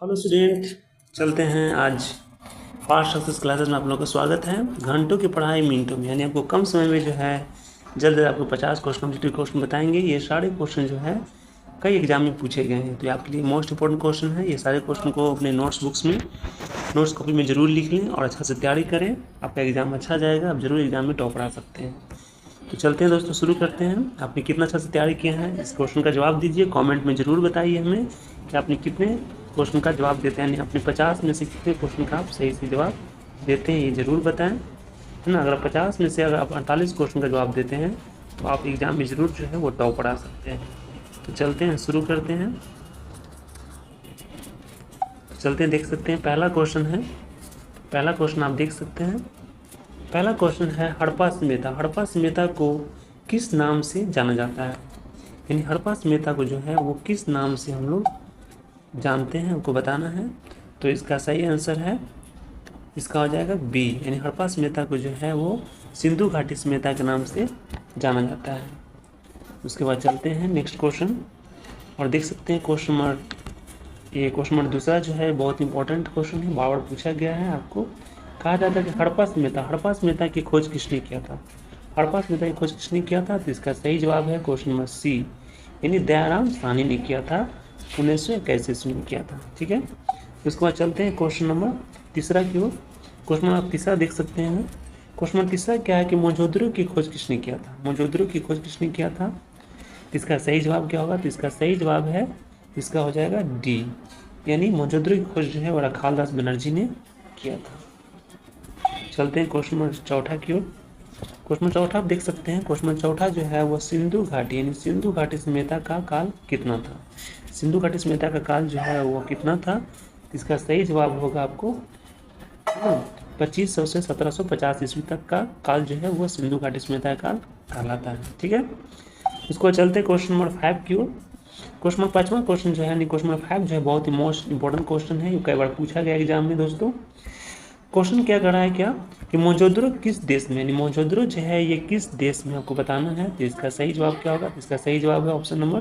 Hello student, चलते हैं आज फास्ट सक्सेस क्लासेस में आप लोगों का स्वागत है। घंटों की पढ़ाई मिनटों में, यानी आपको कम समय में जो है जल्द आपको 50 क्वेश्चन ऑब्जेक्टिव क्वेश्चन बताएंगे। ये सारे क्वेश्चन जो है कई एग्जाम में पूछे गए हैं, तो ये आपके लिए मोस्ट इंपॉर्टेंट क्वेश्चन है। ये सारे क्वेश्चन को अपने नोट्स बुक्स में, नोट्स कॉपी में ज़रूर लिख लें और अच्छा से तैयारी करें। आपका एग्ज़ाम अच्छा जाएगा, आप ज़रूर एग्ज़ाम में टॉपर आ सकते हैं। तो चलते हैं दोस्तों, शुरू करते हैं। आपने कितना अच्छा से तैयारी किया है, इस क्वेश्चन का जवाब दीजिए। कमेंट में ज़रूर बताइए हमें कि आपने कितने क्वेश्चन का जवाब देते हैं, यानी अपने 50 में से कितने क्वेश्चन का आप सही से जवाब देते हैं, ये ज़रूर बताएं, है ना। अगर 50 में से अगर आप 48 क्वेश्चन का जवाब देते हैं तो आप एग्ज़ाम में ज़रूर जो है वो टॉपर आ सकते हैं। तो चलते हैं, शुरू करते हैं। देख सकते हैं पहला क्वेश्चन है। पहला क्वेश्चन आप देख सकते हैं। पहला क्वेश्चन है, हड़प्पा सभ्यता। हड़प्पा सभ्यता को किस नाम से जाना जाता है, यानी हड़प्पा सभ्यता को जो है वो किस नाम से हम लोग जानते हैं, हमको बताना है। तो इसका सही आंसर है, इसका हो जाएगा बी, यानी हड़प्पा सभ्यता को जो है वो सिंधु घाटी सभ्यता के नाम से जाना जाता है। उसके बाद चलते हैं नेक्स्ट क्वेश्चन और देख सकते हैं क्वेश्चन नंबर दूसरा जो है बहुत इंपॉर्टेंट क्वेश्चन है, बार बार पूछा गया है। आपको कहा जाता है कि हड़प्पा सभ्यता की खोज किसने किया था। हड़प्पा सभ्यता की खोज किसने किया था, तो इसका सही जवाब है क्वेश्चन नंबर सी, यानी दयाराम साहनी ने किया था। 1981 ईस्वी में किया था। ठीक है, उसके बाद चलते हैं क्वेश्चन नंबर तीसरा की ओर। क्वेश्चन नंबर तीसरा देख सकते हैं। क्वेश्चन नंबर तीसरा क्या है कि मोहनजोदड़ो की खोज किसने किया था। मोहनजोदड़ो की खोज किसने किया था, इसका सही जवाब क्या होगा, तो इसका सही जवाब है, इसका हो जाएगा डी, यानी मोहनजोदड़ो की खोज जो है वो रखालदास बनर्जी ने किया था। चलते हैं क्वेश्चन नंबर चौथा की ओर। क्वेश्चन नंबर चौथा आप देख सकते हैं। क्वेश्चन नंबर चौथा जो है वो सिंधु घाटी, यानी सिंधु घाटी सभ्यता का काल कितना था। सिंधु घाटी सभ्यता का काल जो है वो कितना था, इसका सही जवाब होगा आपको 2500 से 1750 ईस्वी तक का काल जो है वो सिंधु घाटी सभ्यता का काल कहलाता है। ठीक है, इसको चलते क्वेश्चन नंबर 5 की ओर। क्वेश्चन नंबर 5वां क्वेश्चन जो है, यानी क्वेश्चन नंबर 5 जो है बहुत ही मोस्ट इंपॉर्टेंट क्वेश्चन है, ये कई बार पूछा गया एग्जाम में दोस्तों। क्वेश्चन क्या कर रहा है क्या कि मोहनजोदड़ो किस देश में, यानी मोहनजोदड़ो जो है ये किस देश में आपको बताना है। तो इसका सही जवाब क्या होगा, इसका सही जवाब है ऑप्शन नंबर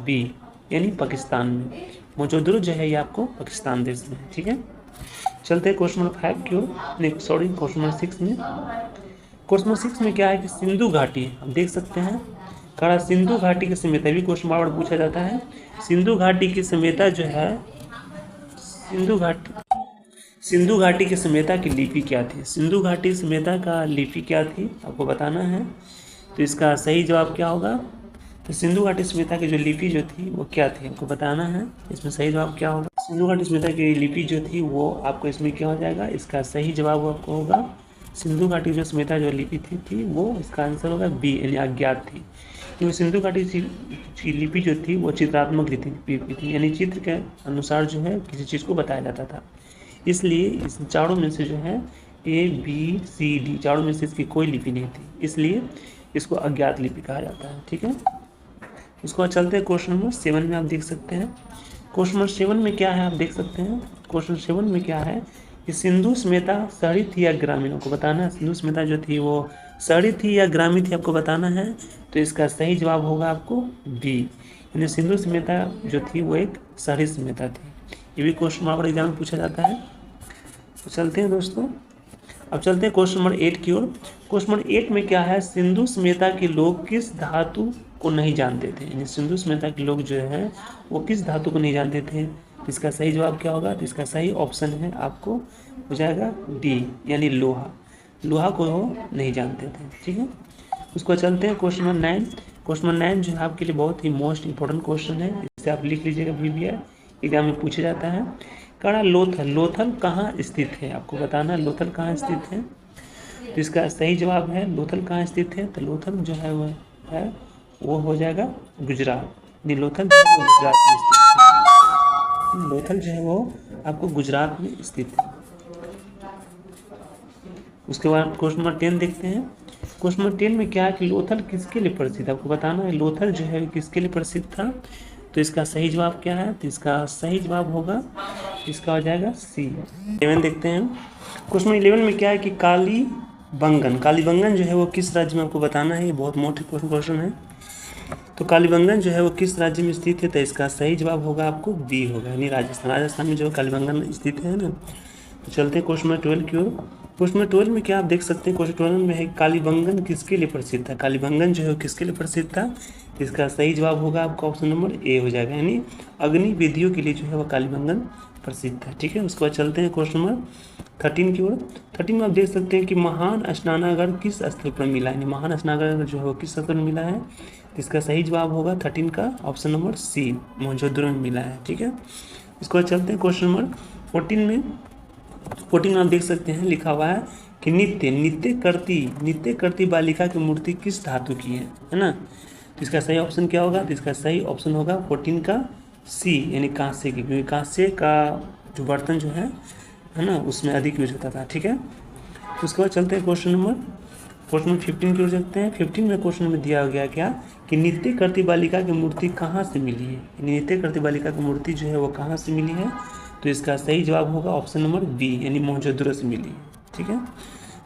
बी, यानी पाकिस्तान में। मोहनजोदड़ो जो है ये आपको पाकिस्तान देश में है। ठीक है, चलते हैं क्वेश्चन नंबर 5 की ओर, क्वेश्चन नंबर 6 में। क्वेश्चन नंबर 6 में क्या है कि सिंधु घाटी, आप देख सकते हैं कड़ा सिंधु घाटी की सभ्यता, भी क्वेश्चन बार बार पूछा जाता है। सिंधु घाटी की सभ्यता जो है, सिंधु घाटी की सभ्यता की लिपि क्या थी। सिंधु घाटी सभ्यता का लिपि क्या थी आपको बताना है। तो इसका सही जवाब क्या होगा, तो सिंधु घाटी सभ्यता की जो लिपि जो थी वो क्या थी आपको बताना है। इसमें सही जवाब क्या होगा, सिंधु घाटी सभ्यता की लिपि जो थी वो आपको इसमें क्या हो जाएगा, इसका सही जवाब आपको होगा सिंधु घाटी जो सभ्यता जो लिपि थी वो इसका आंसर होगा बी, यानी अज्ञात थी। क्योंकि सिंधु घाटी की लिपि जो थी वो चित्रात्मक लिपि थी, यानी चित्र के अनुसार जो है किसी चीज़ को बताया जाता था। इसलिए इस चारों में से जो है ए बी सी डी चारों में से इसकी कोई लिपि नहीं थी, इसलिए इसको अज्ञात लिपि कहा जाता है। ठीक है, उसके बाद चलते हैं क्वेश्चन नंबर 7 में। आप देख सकते हैं क्वेश्चन नंबर 7 में क्या है, आप देख सकते हैं क्वेश्चन 7 में क्या है कि सिंधु सभ्यता शहरी थी या ग्रामीण, आपको बताना है। सिंधु सभ्यता जो थी वो शहरी थी या ग्रामीण थी आपको बताना है। तो इसका सही जवाब होगा आपको बी, यानी सिंधु सभ्यता जो थी वो एक शहरी सभ्यता थी। ये भी क्वेश्चन बार एग्जाम में पूछा जाता है। तो चलते हैं दोस्तों, अब चलते हैं क्वेश्चन नंबर 8 की ओर। क्वेश्चन नंबर 8 में क्या है, सिंधु सभ्यता के लोग किस धातु को नहीं जानते थे, यानी सिंधु सभ्यता के लोग जो है वो किस धातु को नहीं जानते थे। तो इसका सही जवाब क्या होगा, तो इसका सही ऑप्शन है आपको हो जाएगा डी, यानी लोहा। लोहा को वो नहीं जानते थे। ठीक है, उसको चलते हैं क्वेश्चन नंबर 9। क्वेश्चन नंबर 9 जो है आपके लिए बहुत ही मोस्ट इंपॉर्टेंट क्वेश्चन है, इसे आप लिख लीजिएगा, भी एग्जाम में पूछा जाता है। कड़ा लोथल कहाँ स्थित है, आपको बताना है लोथल कहाँ स्थित है। तो इसका सही जवाब है लोथल कहाँ स्थित है, तो लोथल जो है वो हो जाएगा गुजरात। लोथल जो है वो गुजरात में स्थित है। लोथल जो है वो आपको गुजरात में स्थित है। उसके बाद क्वेश्चन नंबर 10 देखते हैं। क्वेश्चन नंबर 10 में क्या है कि लोथल किसके लिए प्रसिद्ध है, आपको बताना है लोथल जो है किसके लिए प्रसिद्ध था। तो इसका सही जवाब क्या है, तो इसका सही जवाब होगा, इसका हो जाएगा सी। 11 देखते हैं। क्वेश्चन 11 में क्या है कि कालीबंगन जो है वो किस राज्य में, आपको बताना है। ये बहुत मोटे क्वेश्चन है। तो कालीबंगन जो है वो किस राज्य में स्थित है? तो इसका सही जवाब होगा आपको बी होगा, यानी राजस्थान। राजस्थान में जो कालीबंगन स्थित है ना। तो चलते हैं क्वेश्चन नंबर 12 की ओर। क्वेश्चन नंबर 12 में क्या आप देख सकते हैं, क्वेश्चन 12 में है कालीबंगन किसके लिए प्रसिद्ध था? कालीबंगन जो है वो किसके लिए प्रसिद्ध था? इसका सही जवाब होगा आपका ऑप्शन नंबर ए हो जाएगा, यानी अग्नि विधियों के लिए जो है वो कालीबंगन प्रसिद्ध है। ठीक है, उसके बाद चलते हैं क्वेश्चन नंबर 13 की ओर। 13 में आप देख सकते हैं कि महान स्नानागार किस स्थल पर मिला है? यानी महान स्नानागार जो है वो किस स्थल पर मिला है? इसका सही जवाब होगा 13 का ऑप्शन नंबर सी, मोहनजोदड़ो में मिला है। ठीक है, इसके बाद चलते हैं क्वेश्चन नंबर 14 में। 14 में आप देख सकते हैं लिखा हुआ है कि नृत्य करती बालिका की मूर्ति किस धातु की है ना। तो इसका सही ऑप्शन क्या होगा? तो इसका सही ऑप्शन होगा 14 का सी, यानी कांसे की, क्योंकि कांसे का जो बर्तन जो है ना उसमें अधिक यूज होता था। ठीक है, उसके बाद चलते हैं क्वेश्चन नंबर 15 की ओर चलते हैं। 15 में क्वेश्चन में दिया गया क्या कि नृत्य करती बालिका की मूर्ति कहाँ से मिली है? नृत्य करती बालिका की मूर्ति जो है वो कहाँ से मिली है? तो इसका सही जवाब होगा ऑप्शन नंबर बी, यानी मोहनजोदड़ो से मिली है। ठीक है,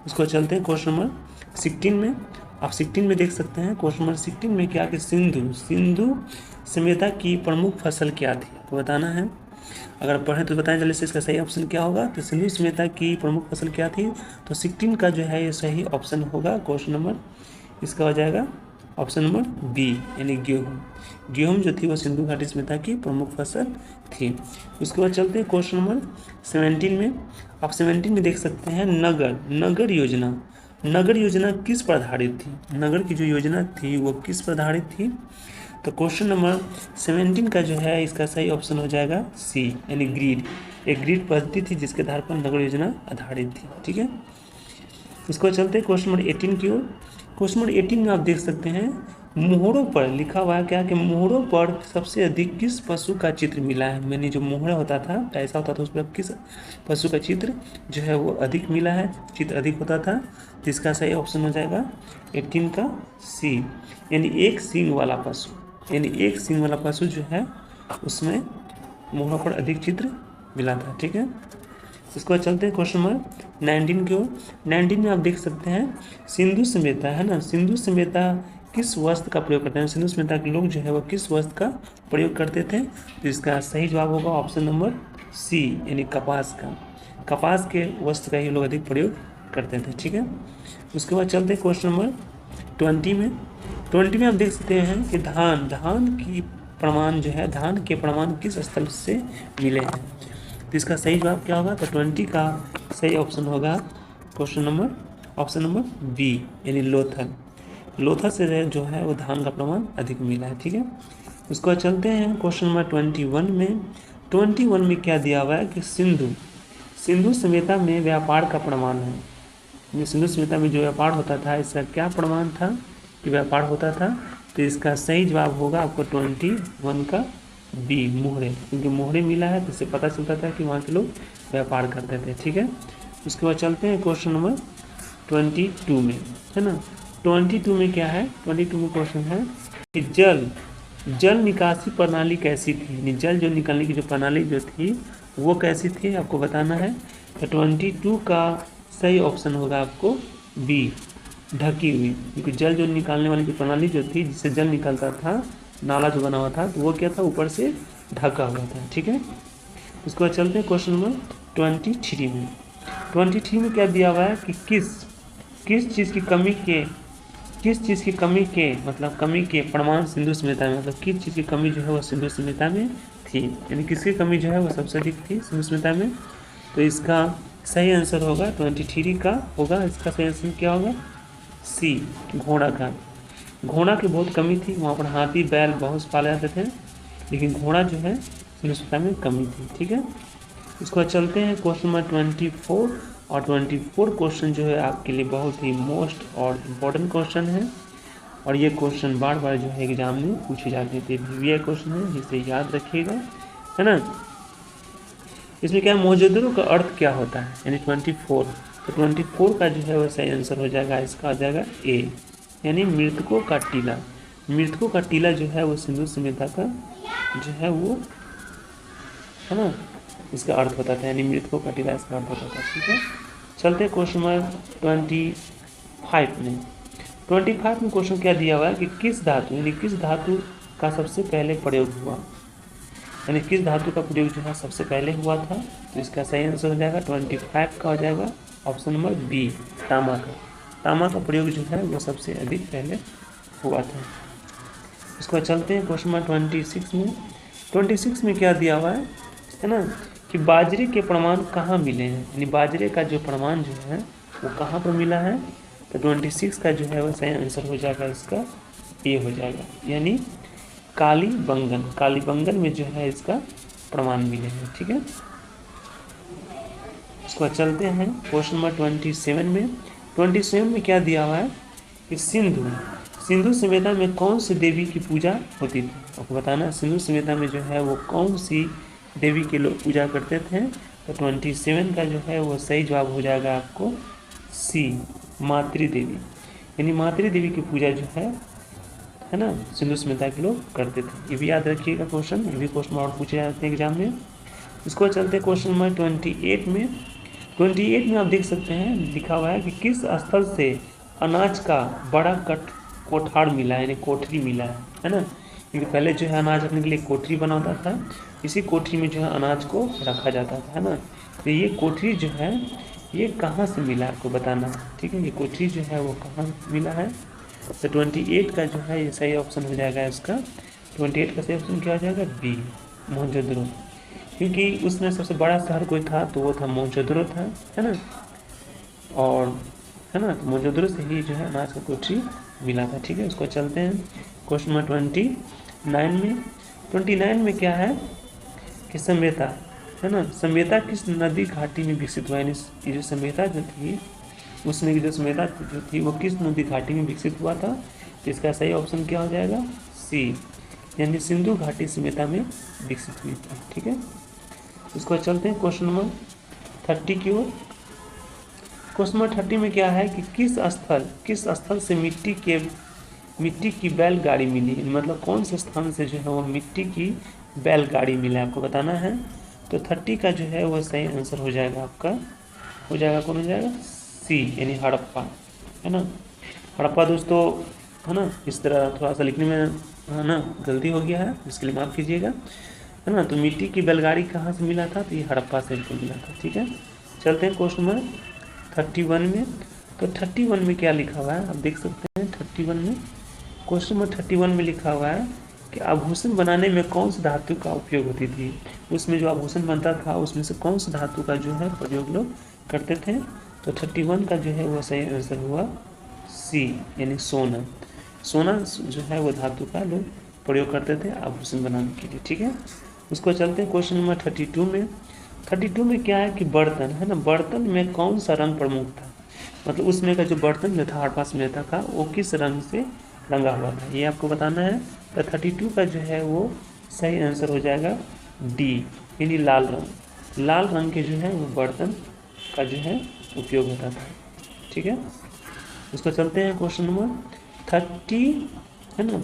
उसको चलते हैं क्वेश्चन नंबर 16 में। आप 16 में देख सकते हैं क्वेश्चन नंबर 16 में क्या कि सिंधु सभ्यता की प्रमुख फसल क्या थी? आपको बताना है, अगर पढ़ें तो बताएं जल्दी से इसका सही ऑप्शन क्या होगा। तो सिंधु सभ्यता की प्रमुख फसल क्या थी? तो 16 का जो है ये सही ऑप्शन होगा क्वेश्चन नंबर, इसका हो जाएगा ऑप्शन नंबर बी, यानी गेहूँ जो थी वो सिंधु घाटी सभ्यता की प्रमुख फसल थी। उसके बाद चलते हैं क्वेश्चन नंबर 17 में। आप 17 में देख सकते हैं नगर योजना किस पर आधारित थी? नगर की जो योजना थी वो किस पर आधारित थी? तो क्वेश्चन नंबर 17 का जो है इसका सही ऑप्शन हो जाएगा सी, यानी ग्रिड। एक ग्रिड पद्धति थी जिसके आधार पर नगर योजना आधारित थी। ठीक है, इसको चलते हैं क्वेश्चन नंबर 18 की ओर। क्वेश्चन नंबर 18 में आप देख सकते हैं मोहरों पर लिखा हुआ है क्या कि मोहरों पर सबसे अधिक किस पशु का चित्र मिला है? मैंने जो मोहरा होता था, पैसा होता था, उस पर किस पशु का चित्र जो है वो अधिक मिला है, चित्र अधिक होता था? जिसका सही ऑप्शन हो जाएगा 18 का सी, यानी एक सींग वाला पशु जो है उसमें मोहरों पर अधिक चित्र मिला था। ठीक है, इसको चलते हैं क्वेश्चन नंबर 19 की ओर। 19 में आप देख सकते हैं सिंधु सभ्यता है ना, सिंधु सभ्यता किस वस्त्र का प्रयोग करते हैं? सिंधु सभ्यता के लोग जो है वो किस वस्त्र का प्रयोग करते थे? तो इसका सही जवाब होगा ऑप्शन नंबर सी, यानी कपास के वस्त्र का ही लोग अधिक प्रयोग करते थे। ठीक है, उसके बाद चलते हैं क्वेश्चन नंबर 20 में। 20 में आप देख सकते हैं कि धान के प्रमाण किस स्थल से मिले हैं? तो इसका सही जवाब क्या होगा? तो 20 का सही ऑप्शन होगा question number option number B, यानी लोथल से जो है वो धान का प्रमाण अधिक मिला है। ठीक है, उसके बाद चलते हैं क्वेश्चन नंबर 21 में। 21 में क्या दिया हुआ है कि सिंधु सभ्यता में व्यापार का प्रमाण है। सिंधु सभ्यता में जो व्यापार होता था इसका क्या प्रमाण था कि व्यापार होता था? तो इसका सही जवाब होगा आपको 21 का बी, मोहरे, क्योंकि मोहरे मिला है तो इससे पता चलता था कि वहाँ के लोग व्यापार करते थे। ठीक है, उसके बाद चलते हैं क्वेश्चन नंबर 22 में, है ना। 22 में क्या है? 22 में क्वेश्चन है कि जल निकासी प्रणाली कैसी थी? यानी जल जो निकालने की जो प्रणाली जो थी वो कैसी थी आपको बताना है। तो 22 का सही ऑप्शन होगा आपको बी, ढकी हुई, क्योंकि जल जो निकालने वाली जो प्रणाली जो थी जिससे जल निकलता था, नाला जो बना हुआ था, तो वो क्या था? ऊपर से ढका हुआ था। ठीक है, उसके बाद चलते हैं क्वेश्चन नंबर 23 में। 23 में क्या दिया हुआ है कि किस चीज़ की कमी के प्रमाण सिंधु सभ्यता में, मतलब किस चीज़ की कमी जो है वो सिंधु सभ्यता में थी, यानी किसकी कमी जो है वो सबसे अधिक थी सिंधु सभ्यता में? तो इसका सही आंसर होगा 23 का होगा, इसका सही आंसर क्या होगा? सी, घोड़ा की बहुत कमी थी। वहाँ पर हाथी बैल बहुत पाले जाते थे, लेकिन घोड़ा जो है सिंधु सभ्यता में कमी थी। ठीक है, इसको बाद चलते हैं क्वेश्चन नंबर 24। और 24 क्वेश्चन जो है आपके लिए बहुत ही मोस्ट और इम्पोर्टेंट क्वेश्चन है, और ये क्वेश्चन बार बार जो है एग्जाम में पूछे जाते थे। VVI क्वेश्चन है, जिसे याद रखिएगा, है ना। इसमें क्या मोहनजोदड़ो का अर्थ क्या होता है? यानी 24, तो 24 का जो है वो सही आंसर हो जाएगा, इसका आ जाएगा ए, यानी मृतकों का टीला जो है वो सिंधु सभ्यता का जो है वो, है ना, इसका अर्थ होता था, यानी मृतकों का टीला इसका अर्थ होता था। ठीक है, चलते क्वेश्चन नंबर 25 में। 25 में क्वेश्चन क्या दिया हुआ है कि किस धातु यानी किस धातु का सबसे पहले प्रयोग हुआ, यानी किस धातु का प्रयोग जो है सबसे पहले हुआ था। तो इसका सही आंसर हो जाएगा 25 का हो जाएगा ऑप्शन नंबर बी, तांबा का। तांबा का प्रयोग जो है वो सबसे अधिक पहले हुआ था। इसको चलते हैं क्वेश्चन नंबर 26 में। 26 में क्या दिया हुआ है ना, कि बाजरे के प्रमाण कहाँ मिले हैं, यानी बाजरे का जो प्रमाण जो है वो कहाँ पर मिला है। तो 26 का जो है वो सही आंसर हो जाएगा इसका ए हो जाएगा, यानी कालीबंगन। कालीबंगन में जो है इसका प्रमाण मिले हैं। ठीक है, इसको चलते हैं क्वेश्चन नंबर 27 में। 27 में क्या दिया हुआ है कि सिंधु सभ्यता में कौन सी देवी की पूजा होती थी। आपको बताना है सिंधु सभ्यता में जो है वो कौन सी देवी के लोग पूजा करते थे। तो 27 का जो है वो सही जवाब हो जाएगा आपको सी, मातृ देवी। यानी मातृ देवी की पूजा जो है ना सिंधु सभ्यता के लोग करते थे। ये भी याद रखिएगा क्वेश्चन, ये भी क्वेश्चन और पूछे जाते हैं एग्जाम में। इसको चलते क्वेश्चन नंबर 28 में। 28 में आप देख सकते हैं लिखा हुआ है कि किस स्थल से अनाज का बड़ा कोठार मिला है, यानी कोठरी मिला है ना। क्योंकि पहले जो है अनाज रखने के लिए कोठरी बना होता था, इसी कोठरी में जो है अनाज को रखा जाता था, है ना। तो ये कोठरी जो है ये कहाँ से मिला आपको बताना है। ठीक है, ये कोठरी जो है वो कहाँ मिला है। तो 28 का जो है ये सही ऑप्शन हो जाएगा इसका। 28 का सही ऑप्शन क्या हो जाएगा बी, मोहनजोदड़ो। क्योंकि उसमें सबसे बड़ा शहर कोई था तो वो था मोहनजोदड़ो था, है ना। और है ना, तो मोहनजोदड़ो से ही जो है अनाज का कोठरी मिला था। ठीक है, उसको चलते हैं क्वेश्चन नंबर 29 में। 29 में क्या है कि सभ्यता, है ना, सभ्यता किस नदी घाटी में विकसित हुआ। यानी ये जो सभ्यता जो थी उसमें जो सभ्यता जो थी वो किस नदी घाटी में विकसित हुआ था। तो इसका सही ऑप्शन क्या हो जाएगा सी, यानी सिंधु घाटी सभ्यता में विकसित हुई थी। ठीक है, इसको चलते हैं क्वेश्चन नंबर 30 की ओर। क्वेश्चन नंबर 30 में क्या है कि किस स्थल से मिट्टी की बैलगाड़ी मिली, मतलब कौन से स्थान से जो है वो मिट्टी की बैलगाड़ी मिला आपको बताना है। तो 30 का जो है वो सही आंसर हो जाएगा आपका, हो जाएगा कौन हो जाएगा सी, यानी हड़प्पा, है ना। हड़प्पा दोस्तों, है ना, इस तरह थोड़ा सा लिखने में है ना गलती हो गया है, इसके लिए माफ़ कीजिएगा, है ना। तो मिट्टी की बैलगाड़ी कहाँ से मिला था, तो ये हड़प्पा से मिला था। ठीक है, चलते हैं क्वेश्चन नंबर 31 में। तो 31 में क्या लिखा हुआ है आप देख सकते हैं। 31 में क्वेश्चन नंबर 31 में लिखा हुआ है कि आभूषण बनाने में कौन सी धातु का उपयोग होती थी। उसमें जो आभूषण बनता था उसमें से कौन सी धातु का जो है प्रयोग लोग करते थे। तो 31 का जो है वो सही आंसर हुआ सी, यानी सोना। सोना जो है वो धातु का लोग प्रयोग करते थे आभूषण बनाने के लिए। ठीक है, उसको चलते हैं क्वेश्चन नंबर 32 में। 32 में क्या है कि बर्तन, है ना, बर्तन में कौन सा रंग प्रमुख था, मतलब उसमें का जो बर्तन जो था हड़प्पा सभ्यता का वो किस रंग से रंगा हुआ था, ये आपको बताना है। तो 32 का जो है वो सही आंसर हो जाएगा डी, यानी लाल रंग। लाल रंग के जो है वो बर्तन का जो है उपयोग होता था। ठीक है, उसको चलते हैं क्वेश्चन नंबर 30, है ना,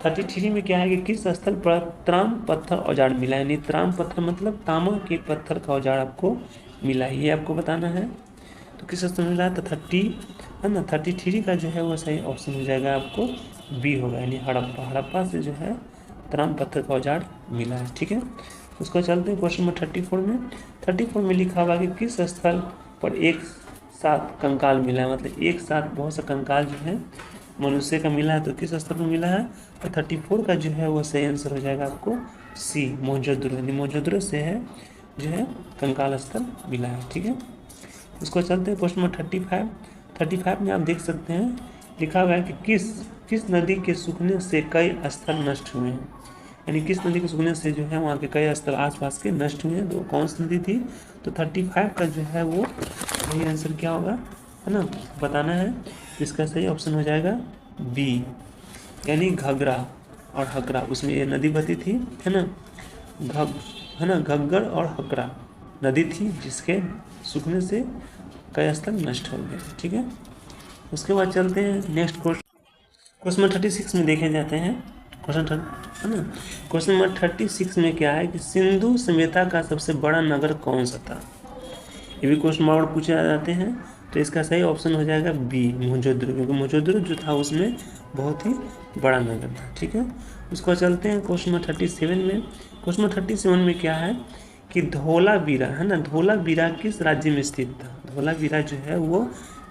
33 में क्या है कि किस स्थल पर त्राम पत्थर औजार मिला है। यानी त्राम पत्थर मतलब तांबा के पत्थर का औजार आपको मिला है, ये आपको बताना है। तो किस स्थल मिला है, तो 30 है ना, 33 का जो है वो सही ऑप्शन हो जाएगा आपको बी होगा, यानी हड़प्पा से जो है त्राम पत्थर का औजार मिला है। ठीक है, उसको चलते हैं क्वेश्चन नंबर 34 में। 34 में लिखा हुआ कि किस स्थल पर एक साथ कंकाल मिला है, मतलब एक साथ बहुत सा कंकाल जो है मनुष्य का मिला है। तो किस स्तर पर मिला है, तो 34 का जो है वो सही आंसर हो जाएगा आपको सी, मोहनजोदड़ो, यानी मोहनजोदड़ो से है जो है कंकाल स्थल मिला है। ठीक है, उसको चलते हैं क्वेश्चन नंबर 35 में आप देख सकते हैं लिखा हुआ है कि किस नदी के सूखने से कई स्थल नष्ट हुए हैं। यानी किस नदी के सूखने से जो है वहाँ के कई स्थल आसपास के नष्ट हुए हैं। तो कौन सी नदी थी, तो 35 का जो है वो सही आंसर क्या होगा, है ना, बताना है। इसका सही ऑप्शन हो जाएगा बी, यानी घग्गरा और हकरा, उसमें ये नदी बहती थी, है ना, है ना, घग्गर और हकरा नदी थी जिसके सूखने से कई स्थल नष्ट हो गए। ठीक है, उसके बाद चलते हैं नेक्स्ट क्वेश्चन नंबर 36 में देखे जाते हैं। क्वेश्चन है ना, क्वेश्चन नंबर 36 में क्या है कि सिंधु सभ्यता का सबसे बड़ा नगर कौन सा था। ये भी क्वेश्चन और पूछे जाते हैं। तो इसका सही ऑप्शन हो जाएगा बी, मोहनजोदड़ो, क्योंकि मोहनजोदड़ो जो था उसमें बहुत ही बड़ा नगर था। ठीक है, उसको चलते हैं क्वेश्चन नंबर 37 में। क्वेश्चन नंबर 37 में क्या है कि धोलावीरा है ना, धोलावीरा किस राज्य में स्थित था? धोलावीरा जो है वो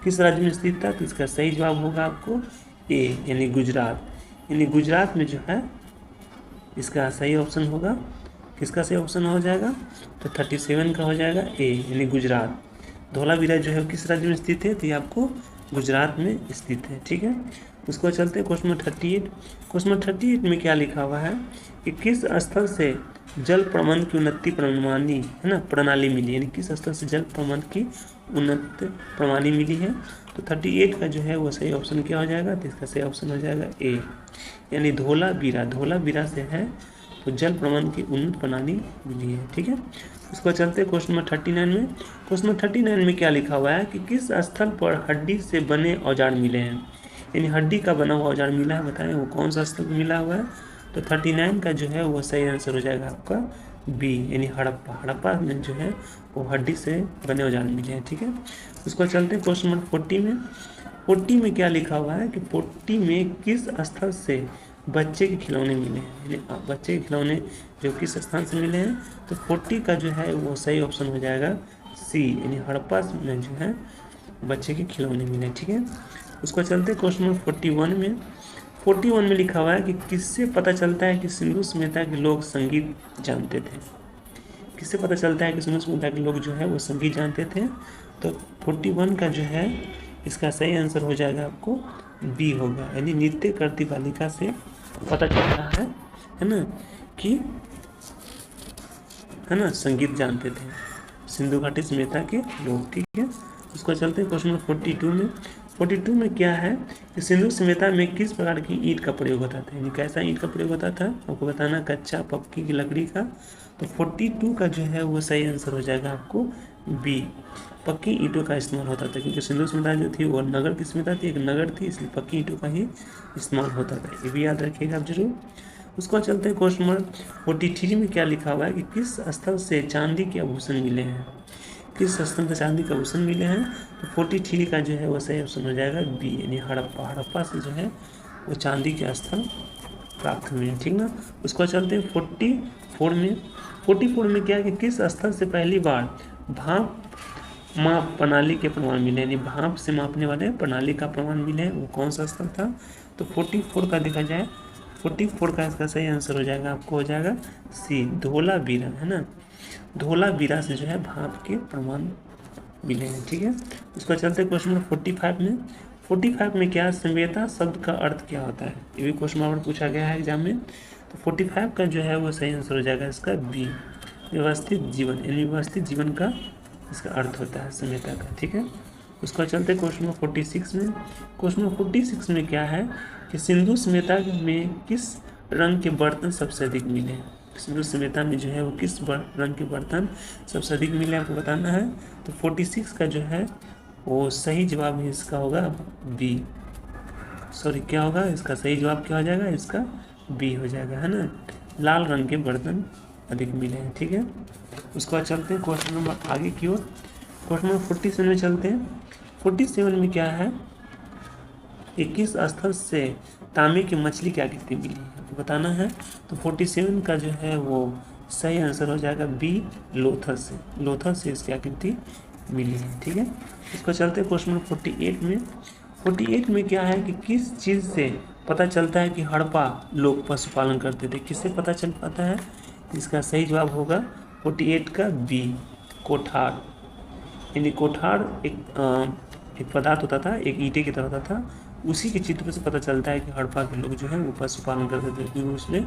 किस राज्य में स्थित था? तो इसका सही जवाब होगा आपको ए, यानी गुजरात। यानी गुजरात में जो है इसका सही ऑप्शन होगा, किसका सही ऑप्शन हो जाएगा? तो 37 का हो जाएगा ए, यानी गुजरात। धोलावीरा जो है किस राज्य में स्थित है? तो ये आपको गुजरात में स्थित है। ठीक है, उसको चलते हैं क्वेश्चन नंबर 38। क्वेश्चन नंबर 38 में क्या लिखा हुआ है कि किस स्थल से जल प्रबंधन की उन्नति प्रणाली मिली, यानी किस स्थल से जल प्रबंधन की उन्नत प्रणाली मिली है? तो 38 का जो है वो सही ऑप्शन क्या हो जाएगा? तो इसका सही ऑप्शन हो जाएगा ए, यानी धोलावीरा। धोलावीरा से है तो जल प्रबंधन की उन्नत प्रणाली मिली है। ठीक है, उसको चलते हैं क्वेश्चन नंबर 39 में। क्वेश्चन नंबर 39 में क्या लिखा हुआ है कि किस स्थल पर हड्डी से बने औजार मिले हैं, यानी हड्डी का बना हुआ औजार मिला है, बताएं वो कौन सा स्थल मिला हुआ है? तो 39 का जो है वो सही आंसर हो जाएगा आपका बी, यानी हड़प्पा। हड़प्पा में जो है वो हड्डी से बने औजार मिले हैं। ठीक है, उसको चलते हैं क्वेश्चन नंबर 40 में। 40 में क्या लिखा हुआ है कि 40 में किस स्थल से बच्चे के खिलौने मिले हैं, यानी बच्चे के खिलौने जो किस स्थान से मिले हैं? तो 40 का जो है वो सही ऑप्शन हो जाएगा सी, यानी हड़प्पा में जो है बच्चे के खिलौने मिले। ठीक है, उसको चलते क्वेश्चन नंबर 41 में। 41 में लिखा हुआ है कि किससे पता चलता है कि सिंधु सभ्यता के लोग संगीत जानते थे? किससे पता चलता है कि सिंधु सभ्यता के लोग जो है वो संगीत जानते थे? तो 41 का जो है इसका सही आंसर हो जाएगा आपको बी होगा, यानी नृत्य करती बालिका से पता चलता है ना, कि है ना संगीत जानते थे सिंधु घाटी सभ्यता के लोग। ठीक है, उसको चलते हैं क्वेश्चन नंबर 42 में। 42 में क्या है कि सिंधु सभ्यता में किस प्रकार की ईंट का प्रयोग होता था, यानी कैसा ईंट का प्रयोग होता था आपको बताना, कच्चा, पक्की की लकड़ी का? तो 42 का जो है वो सही आंसर हो जाएगा आपको बी, पक्की ईंटों का इस्तेमाल होता था, क्योंकि सिंधु सभ्यता जो थी वो नगर की सभ्यता थी, एक नगर थी, इसलिए पक्की ईंटों का ही इस्तेमाल होता था। ये भी याद रखिएगा आप जरूर। उसको चलते हैं क्वेश्चन नंबर 43 में क्या लिखा हुआ है कि किस स्थल से चांदी के आभूषण मिले हैं? किस स्थल से चांदी के आभूषण मिले हैं? तो 43 का जो है वो सही ऑप्शन हो जाएगा बी, यानी हड़प्पा। हड़प्पा से जो है वो चांदी के स्थल प्राप्त हुए हैं। ठीक ना, उसको चलते हैं 44 में। 44 में क्या है कि किस स्थल से पहली बार भाप माप प्रणाली के प्रमाण मिले, यानी भाप से मापने वाले प्रणाली का प्रमाण मिले हैं, वो कौन सा स्थल था? तो 44 का देखा जाए, 44 का इसका सही आंसर हो जाएगा आपको हो जाएगा सी, धोलावीरा, है ना। धोलावीरा से जो है भाप के प्रमाण मिले हैं। ठीक है, उसका चलते क्वेश्चन नंबर 45 में। 45 में क्या सभ्यता शब्द का अर्थ क्या होता है? ये भी क्वेश्चन नंबर पूछा गया है एग्जाम में। तो 45 का जो है वो सही आंसर हो जाएगा इसका बी, व्यवस्थित जीवन, यानी व्यवस्थित जीवन का इसका अर्थ होता है सभ्यता का। ठीक है, उसका चलते क्वेश्चन नंबर 46 में। क्वेश्चन नंबर 46 में क्या है कि सिंधु सभ्यता में किस रंग के बर्तन सबसे अधिक मिले हैं? सिंधु सभ्यता में जो है वो किस रंग के बर्तन सबसे अधिक मिले आपको बताना है। तो 46 का जो है वो सही जवाब इसका होगा बी, सॉरी क्या होगा इसका सही जवाब क्या हो जाएगा? इसका बी हो जाएगा, है ना, लाल रंग के बर्तन अधिक मिले हैं। ठीक है, उसके बाद चलते हैं क्वेश्चन नंबर आगे की ओर। क्वेश्चन नंबर 47 में चलते हैं। 47 में क्या है कि किस स्थल से तांबे की मछली की आकृति मिली है आपको बताना है। तो 47 का जो है वो सही आंसर हो जाएगा बी, लोथल से। लोथल से इसकी आकृति मिली है। ठीक है, इसको चलते हैं क्वेश्चन नंबर 48 में। 48 में क्या है कि किस चीज़ से पता चलता है कि हड़प्पा लोग पशुपालन करते थे? किससे पता चल पाता है? इसका सही जवाब होगा 48 का बी, कोठार। यानी कोठार एक पदार्थ होता था, एक ईंटे की तरह होता था, उसी के चित्र से पता चलता है कि हड़प्पा के लोग जो है वो पशुपालन करते थे, क्योंकि उसमें